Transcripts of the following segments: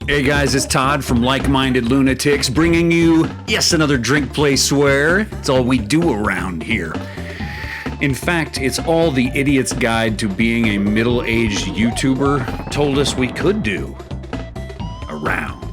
Hey guys, it's Todd from Like-Minded Lunatics bringing you, yes, another Drink, Play, Swear. It's all we do around here. In fact, it's all the idiot's guide to being a middle-aged YouTuber told us we could do around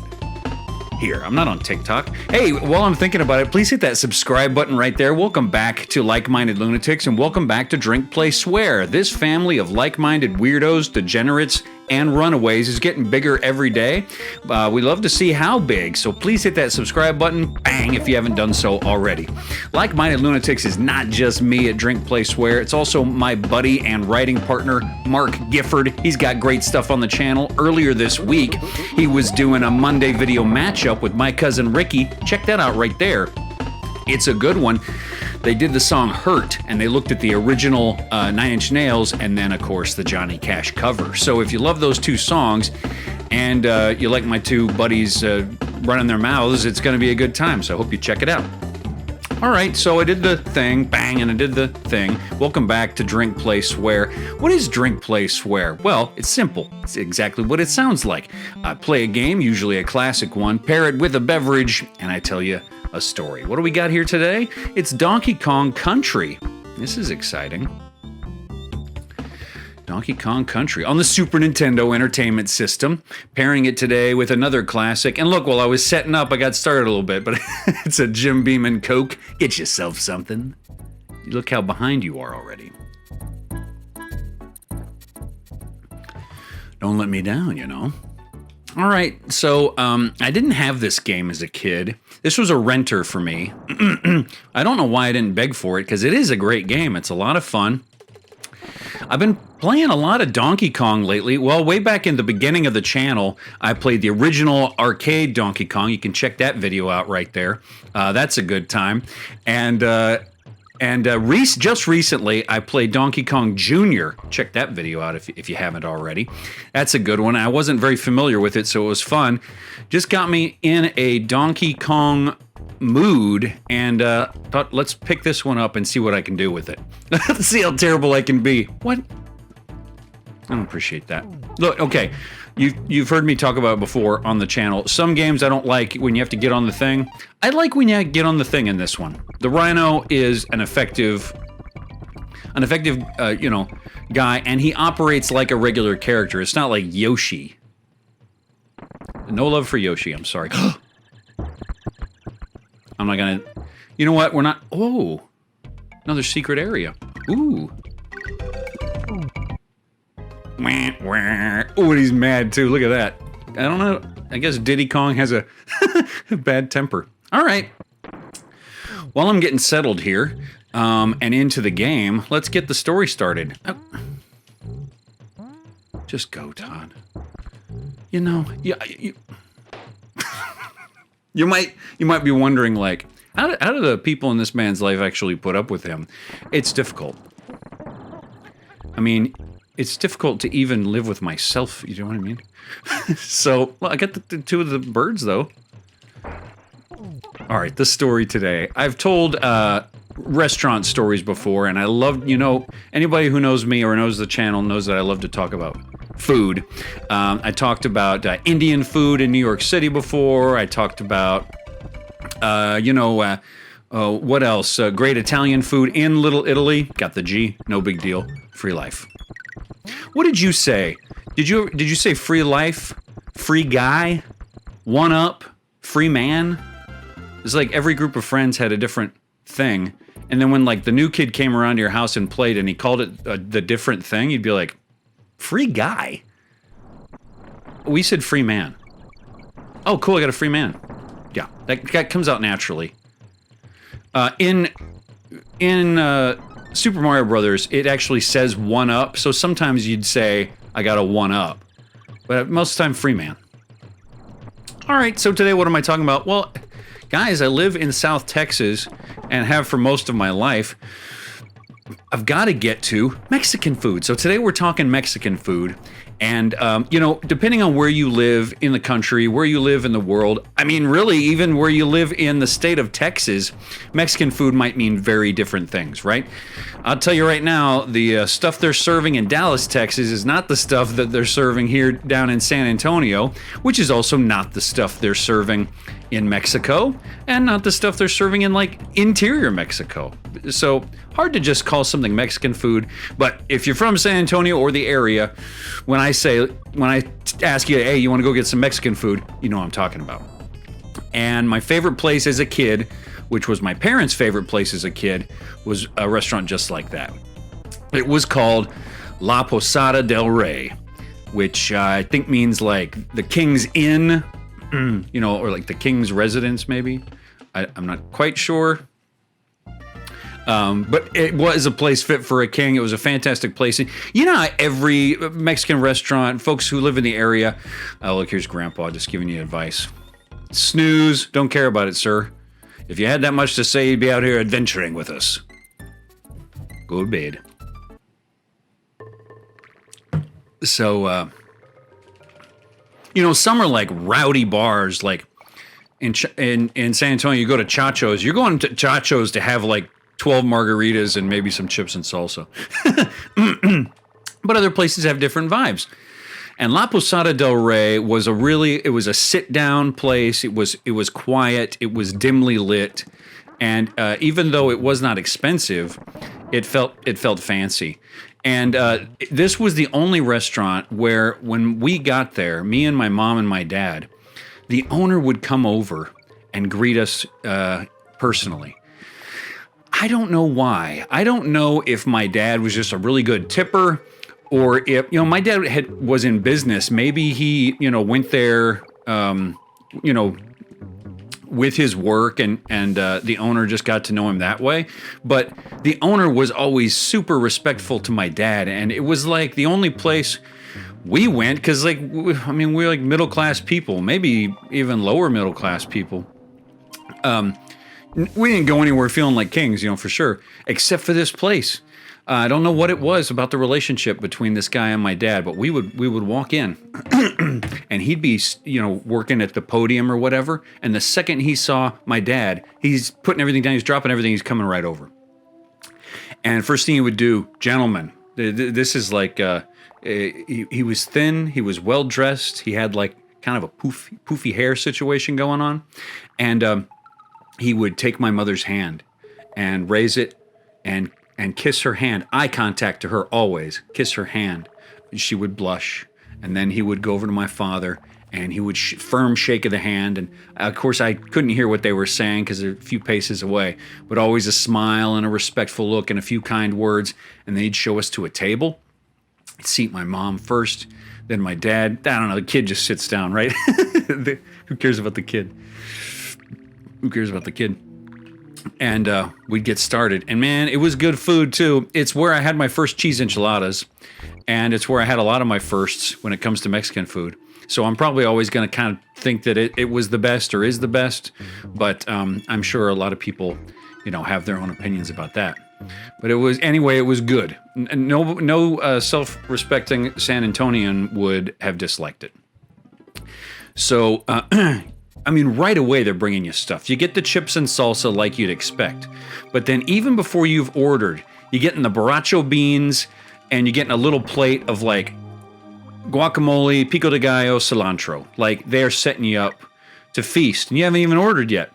here. I'm not on TikTok. Hey, while I'm thinking about it, please hit that subscribe button right there. Welcome back to Like-Minded Lunatics and welcome back to Drink, Play, Swear. This family of like-minded weirdos, degenerates, and runaways is getting bigger every day. We love to see how big, so please hit that subscribe button, bang, if you haven't done so already. Like-Minded Lunatics is not just me at Drink, Play, Swear. It's also my buddy and writing partner, Mark Gifford. He's got great stuff on the channel. Earlier this week, he was doing a Monday video matchup with my cousin Ricky. Check that out right there. It's a good one. They did the song Hurt, and they looked at the original Nine Inch Nails, and then, of course, the Johnny Cash cover. So if you love those two songs, and you like my two buddies running their mouths, it's going to be a good time, so I hope you check it out. All right, so I did the thing, bang, and I did the thing. Welcome back to Drink, Play, Swear. What is Drink, Play, Swear? Well, it's simple. It's exactly what it sounds like. I play a game, usually a classic one, pair it with a beverage, and I tell you a story. What do we got here today? It's Donkey Kong Country. This is exciting. Donkey Kong Country on the Super Nintendo Entertainment System. Pairing it today with another classic. And look, while I was setting up, I got started a little bit, but it's a Jim Beam and Coke. Get yourself something. Look how behind you are already. Don't let me down, you know. All right, so I didn't have this game as a kid. This was a renter for me. I don't know why I didn't beg for it, because it is a great game. It's a lot of fun. I've been playing a lot of Donkey Kong lately. Well, way back in the beginning of the channel, I played the original arcade Donkey Kong. You can check that video out right there. That's a good time. And just recently, I played Donkey Kong Jr. Check that video out if you haven't already. That's a good one. I wasn't very familiar with it, so it was fun. Just got me in a Donkey Kong mood, and thought, let's pick this one up and see what I can do with it. Let's see how terrible I can be. What? I don't appreciate that. Look, okay. You've heard me talk about it before on the channel. Some games I don't like when you have to get on the thing. I like when you get on the thing in this one. The Rhino is an effective, guy, and he operates like a regular character. It's not like Yoshi. No love for Yoshi, I'm sorry. I'm not gonna, you know what, we're not, oh, another secret area. Ooh. Oh, and he's mad too. Look at that. I don't know. I guess Diddy Kong has a bad temper. All right. While I'm getting settled here and into the game, let's get the story started. Just go, Todd. You know, you might be wondering, like, how do the people in this man's life actually put up with him? It's difficult. I mean, it's difficult to even live with myself, you know what I mean? So, well, I got the two of the birds, though. All right, the story today. I've told restaurant stories before, and I love, anybody who knows me or knows the channel knows that I love to talk about food. I talked about Indian food in New York City before. I talked about, what else? Great Italian food in Little Italy. Got the G, no big deal. Free life. What did you say? Did you say free life, free guy, one up, free man? It's like every group of friends had a different thing, and then when like the new kid came around to your house and played, and he called it the different thing, you'd be like, free guy. We said free man. Oh, cool! I got a free man. Yeah, that comes out naturally. In Super Mario Brothers, it actually says one up, so sometimes you'd say, I got a one up. But most of the time, free man. All right, so today what am I talking about? Well, guys, I live in South Texas and have for most of my life. I've got to get to Mexican food. So today we're talking Mexican food. And, you know, depending on where you live in the country, where you live in the world, I mean, really, even where you live in the state of Texas, Mexican food might mean very different things, right? I'll tell you right now, the stuff they're serving in Dallas, Texas is not the stuff that they're serving here down in San Antonio, which is also not the stuff they're serving in Mexico, and not the stuff they're serving in, like, interior Mexico. So hard to just call something Mexican food. But if you're from San Antonio or the area, when I ask you, hey, you want to go get some Mexican food, you know what I'm talking about. And my favorite place as a kid, which was my parents' favorite place as a kid, was a restaurant just like that. It was called La Posada del Rey, which I think means like the King's Inn, you know, or like the King's Residence, maybe. I'm not quite sure. But it was a place fit for a king. It was a fantastic place. And you know, every Mexican restaurant, folks who live in the area, oh, look, here's Grandpa just giving you advice. Snooze. Don't care about it, sir. If you had that much to say, you'd be out here adventuring with us. Go to bed. So, you know, some are like rowdy bars, like in San Antonio, you go to Chacho's. You're going to Chacho's to have like 12 margaritas and maybe some chips and salsa. But other places have different vibes. And La Posada del Rey was it was a sit-down place. It was quiet. It was dimly lit. And even though it was not expensive, it felt fancy. And this was the only restaurant where when we got there, me and my mom and my dad, the owner would come over and greet us personally. I don't know why. I don't know if my dad was just a really good tipper, or if, you know, my dad was in business. Maybe he, you know, went there, you know, with his work, and the owner just got to know him that way. But the owner was always super respectful to my dad, and it was like the only place we went, because, like, I mean, we're like middle-class people, maybe even lower middle-class people. We didn't go anywhere feeling like kings, you know, for sure, except for this place. I don't know what it was about the relationship between this guy and my dad, but we would walk in and he'd be, you know, working at the podium or whatever. And the second he saw my dad, he's putting everything down, he's dropping everything, he's coming right over. And first thing he would do, gentlemen, this is like, he was thin, he was well dressed, he had like kind of a poofy hair situation going on. And he would take my mother's hand and raise it and kiss her hand. Eye contact to her always. Kiss her hand. She would blush. And then he would go over to my father and he would firm shake of the hand. And of course I couldn't hear what they were saying because they're a few paces away, but always a smile and a respectful look and a few kind words. And then he'd show us to a table. He'd seat my mom first, then my dad. I don't know, the kid just sits down, right? Who cares about the kid? Who cares about the kid? And we'd get started. And man, it was good food too. It's where I had my first cheese enchiladas. And it's where I had a lot of my firsts when it comes to Mexican food. So I'm probably always going to kind of think that it was the best or is the best. But I'm sure a lot of people, you know, have their own opinions about that. But it was good. And no self-respecting San Antonian would have disliked it. So, I mean, right away they're bringing you stuff. You get the chips and salsa like you'd expect. But then even before you've ordered, you're getting the borracho beans and you're getting a little plate of like guacamole, pico de gallo, cilantro. Like they're setting you up to feast and you haven't even ordered yet.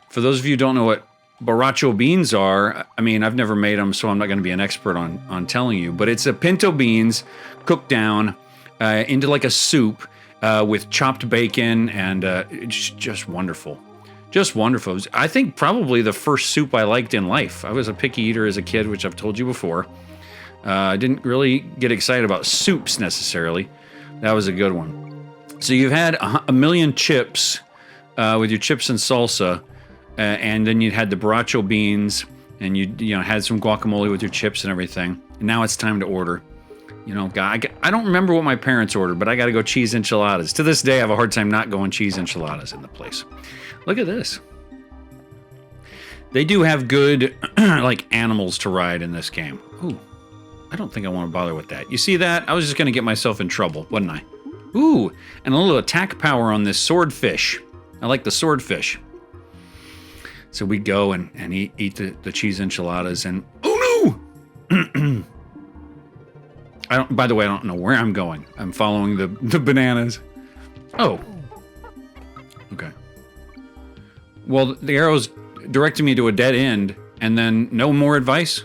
For those of you who don't know what borracho beans are, I mean, I've never made them, so I'm not going to be an expert on telling you. But it's a pinto beans cooked down into like a soup. With chopped bacon, and it's just wonderful. Just wonderful. I think probably the first soup I liked in life. I was a picky eater as a kid, which I've told you before. I didn't really get excited about soups necessarily. That was a good one. So you've had a million chips with your chips and salsa, and then you had the borracho beans, and you know had some guacamole with your chips and everything. And now it's time to order. You know, I don't remember what my parents ordered, but I got to go cheese enchiladas. To this day, I have a hard time not going cheese enchiladas in the place. Look at this. They do have good, like, animals to ride in this game. Ooh, I don't think I want to bother with that. You see that? I was just going to get myself in trouble, wasn't I? Ooh, and a little attack power on this swordfish. I like the swordfish. So we go and eat the cheese enchiladas, and oh no! By the way, I don't know where I'm going. I'm following the bananas. Oh. Okay. Well, the arrow's directing me to a dead end, and then no more advice?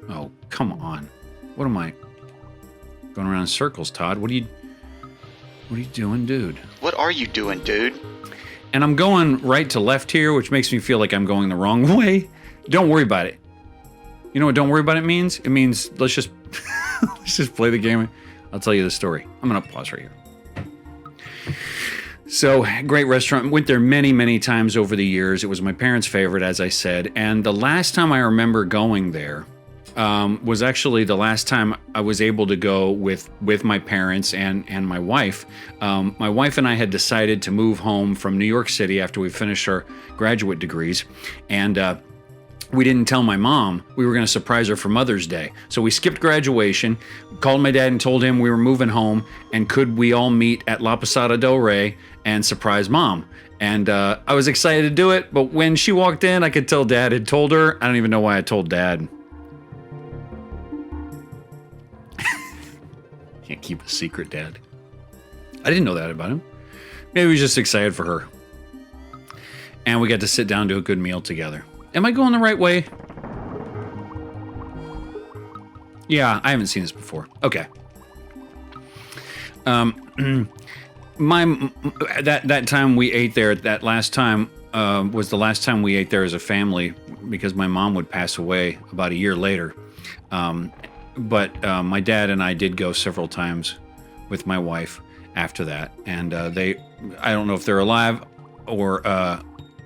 Oh, come on. What am I? Going around in circles, Todd. What are you doing, dude? What are you doing, dude? And I'm going right to left here, which makes me feel like I'm going the wrong way. Don't worry about it. You know what don't worry about it means? It means let's just play the game. I'll tell you the story. I'm going to pause right here. So, great restaurant. Went there many, many times over the years. It was my parents' favorite, as I said. And the last time I remember going there was actually the last time I was able to go with my parents and my wife. My wife and I had decided to move home from New York City after we finished our graduate degrees. And we didn't tell my mom we were going to surprise her for Mother's Day. So we skipped graduation, called my dad and told him we were moving home, and could we all meet at La Posada del Rey and surprise Mom. And I was excited to do it, but when she walked in, I could tell Dad had told her. I don't even know why I told Dad. Can't keep a secret, Dad. I didn't know that about him. Maybe he was just excited for her. And we got to sit down to a good meal together. Am I going the right way? Yeah, I haven't seen this before. Okay. That time we ate there, that last time was the last time we ate there as a family because my mom would pass away about a year later. But my dad and I did go several times with my wife after that, and I don't know if they're alive or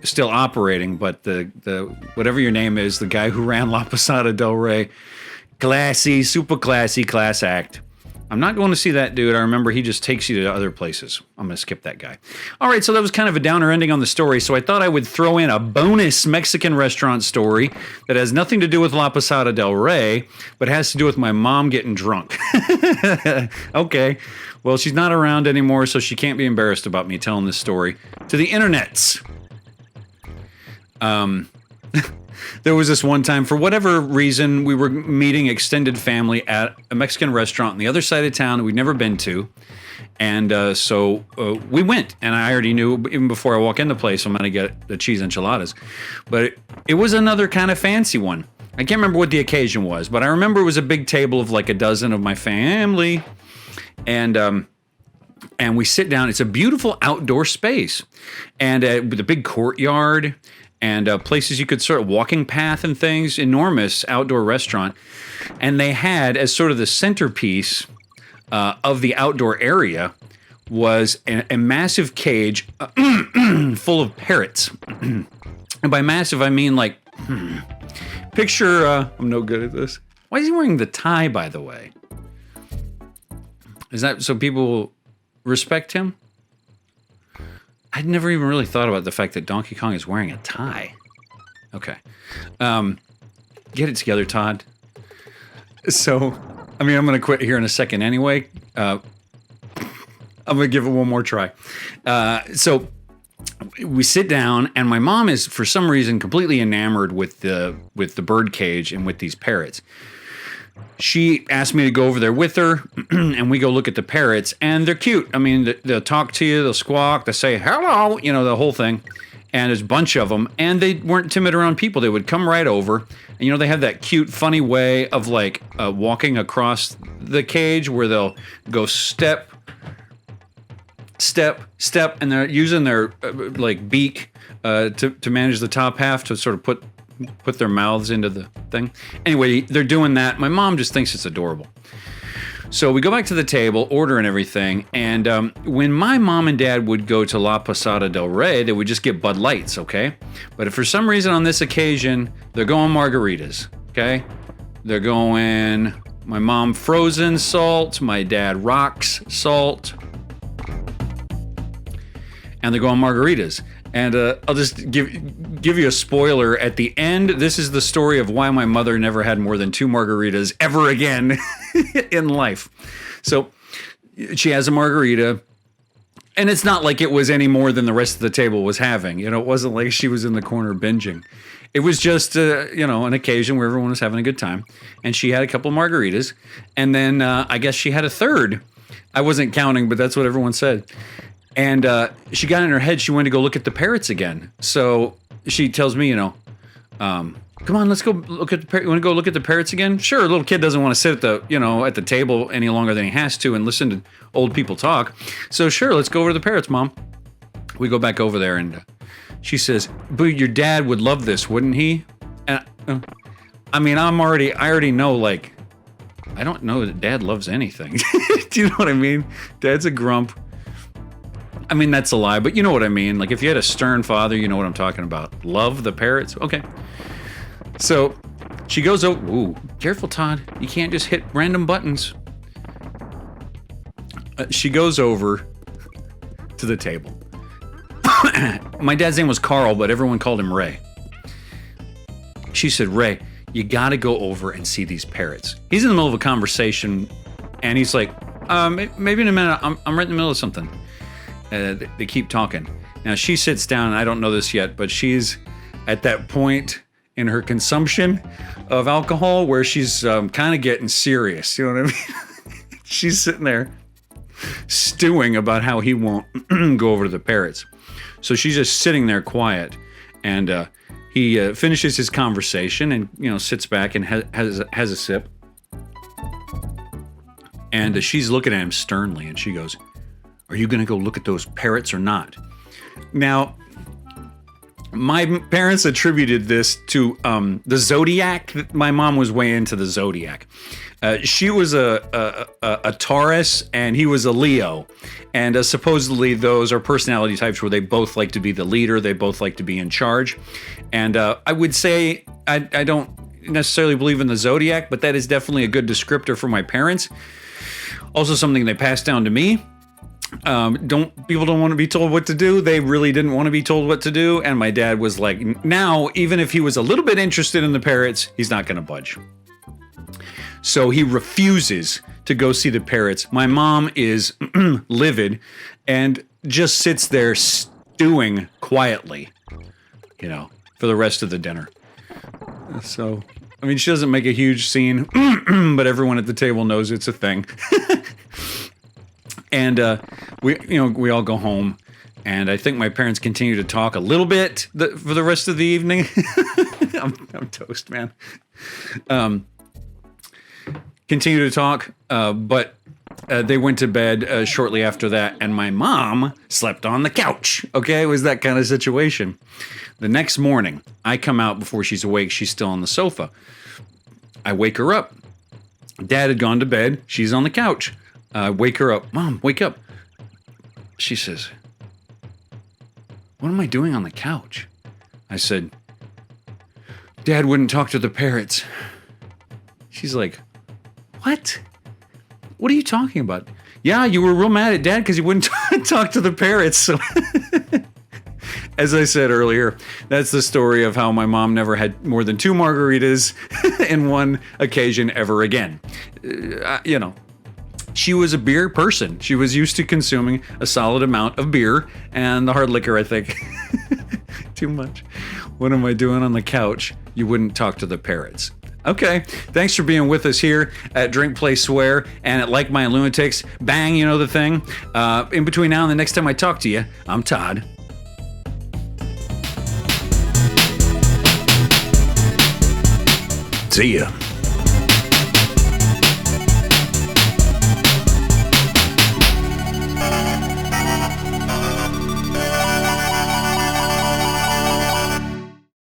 still operating, but the whatever your name is, the guy who ran La Posada del Rey, classy, super classy, class act. I'm not going to see that dude. I remember he just takes you to other places. I'm going to skip that guy. All right, so that was kind of a downer ending on the story, so I thought I would throw in a bonus Mexican restaurant story that has nothing to do with La Posada del Rey, but has to do with my mom getting drunk. Okay, well, she's not around anymore, so she can't be embarrassed about me telling this story to the internets. There was this one time, for whatever reason, we were meeting extended family at a Mexican restaurant on the other side of town that we'd never been to. And so we went, and I already knew, even before I walk in the place, I'm going to get the cheese enchiladas. But it was another kind of fancy one. I can't remember what the occasion was, but I remember it was a big table of like a dozen of my family. And we sit down. It's a beautiful outdoor space, and with a big courtyard, and places you could sort of walking path and things, enormous outdoor restaurant. And they had, as sort of the centerpiece of the outdoor area, was a massive cage full of parrots. And by massive, I mean like, picture, I'm no good at this. Why is he wearing the tie, by the way? Is that so people respect him? I'd never even really thought about the fact that Donkey Kong is wearing a tie. Okay. Get it together, Todd. So, I mean, I'm going to quit here in a second anyway. I'm going to give it one more try. So, we sit down, and my mom is, for some reason, completely enamored with the bird cage and with these parrots. She asked me to go over there with her, and we go look at the parrots, and they're cute. I mean, they'll talk to you, they'll squawk, they'll say hello, you know, the whole thing. And there's a bunch of them, and they weren't timid around people. They would come right over, and you know, they have that cute, funny way of like walking across the cage where they'll go step, step, step, and they're using their like beak to manage the top half to sort of put their mouths into the thing. Anyway, they're doing that. My mom just thinks it's adorable. So we go back to the table, order and everything, and when my mom and dad would go to La Posada del Rey, they would just get Bud Lights, okay? But if for some reason on this occasion, they're going margaritas, okay? They're going, my mom frozen salt, my dad rocks salt, and they're going margaritas. And I'll just give you a spoiler at the end. This is the story of why my mother never had more than 2 margaritas ever again in life. So she has a margarita, and it's not like it was any more than the rest of the table was having. You know, it wasn't like she was in the corner binging. It was just, an occasion where everyone was having a good time. And she had a couple margaritas. And then I guess she had a third. I wasn't counting, but that's what everyone said. And she got in her head, she wanted to go look at the parrots again. So she tells me, come on, let's go look at the parrots. You want to go look at the parrots again? Sure, a little kid doesn't want to sit at the table any longer than he has to and listen to old people talk. So sure, let's go over to the parrots, Mom. We go back over there, and she says, but your dad would love this, wouldn't he? And I already know, like, I don't know that Dad loves anything. Do you know what I mean? Dad's a grump. I mean, that's a lie, but you know what I mean. Like, if you had a stern father, you know what I'm talking about. Love the parrots? Okay. So she goes over. Ooh, careful, Todd. You can't just hit random buttons. She goes over to the table. My dad's name was Carl, but everyone called him Ray. She said, Ray, you gotta go over and see these parrots. He's in the middle of a conversation, and he's like, maybe in a minute, I'm right in the middle of something. They keep talking. Now, she sits down, and I don't know this yet, but she's at that point in her consumption of alcohol where she's kind of getting serious. You know what I mean? She's sitting there stewing about how he won't go over to the parrots. So she's just sitting there quiet, and he finishes his conversation and, sits back and has a sip. And she's looking at him sternly, and she goes, are you going to go look at those parrots or not? Now, my parents attributed this to the zodiac. My mom was way into the zodiac. She was a Taurus, and he was a Leo. And supposedly those are personality types where they both like to be the leader. They both like to be in charge. And I would say I don't necessarily believe in the zodiac, but that is definitely a good descriptor for my parents. Also something they passed down to me. People don't want to be told what to do. They really didn't want to be told what to do. And my dad was like, now, even if he was a little bit interested in the parrots, he's not going to budge. So he refuses to go see the parrots. My mom is livid and just sits there stewing quietly, for the rest of the dinner. So, I mean, she doesn't make a huge scene, but everyone at the table knows it's a thing. And we all go home, and I think my parents continue to talk a little bit for the rest of the evening. I'm toast, man. Continue to talk, but they went to bed shortly after that, and my mom slept on the couch. Okay, it was that kind of situation. The next morning, I come out before she's awake. She's still on the sofa. I wake her up. Dad had gone to bed. She's on the couch. Wake her up. Mom, wake up. She says, what am I doing on the couch? I said, Dad wouldn't talk to the parrots. She's like, what? What are you talking about? Yeah, you were real mad at Dad because he wouldn't talk to the parrots. So, as I said earlier, that's the story of how my mom never had more than 2 margaritas in one occasion ever again. She was a beer person. She was used to consuming a solid amount of beer, and the hard liquor, I think, too much. What am I doing on the couch? You wouldn't talk to the parrots. Okay, thanks for being with us here at Drink, Play, Swear, and at Like My Lunatics. Bang, you know the thing. In between now and the next time I talk to you, I'm Todd. See ya.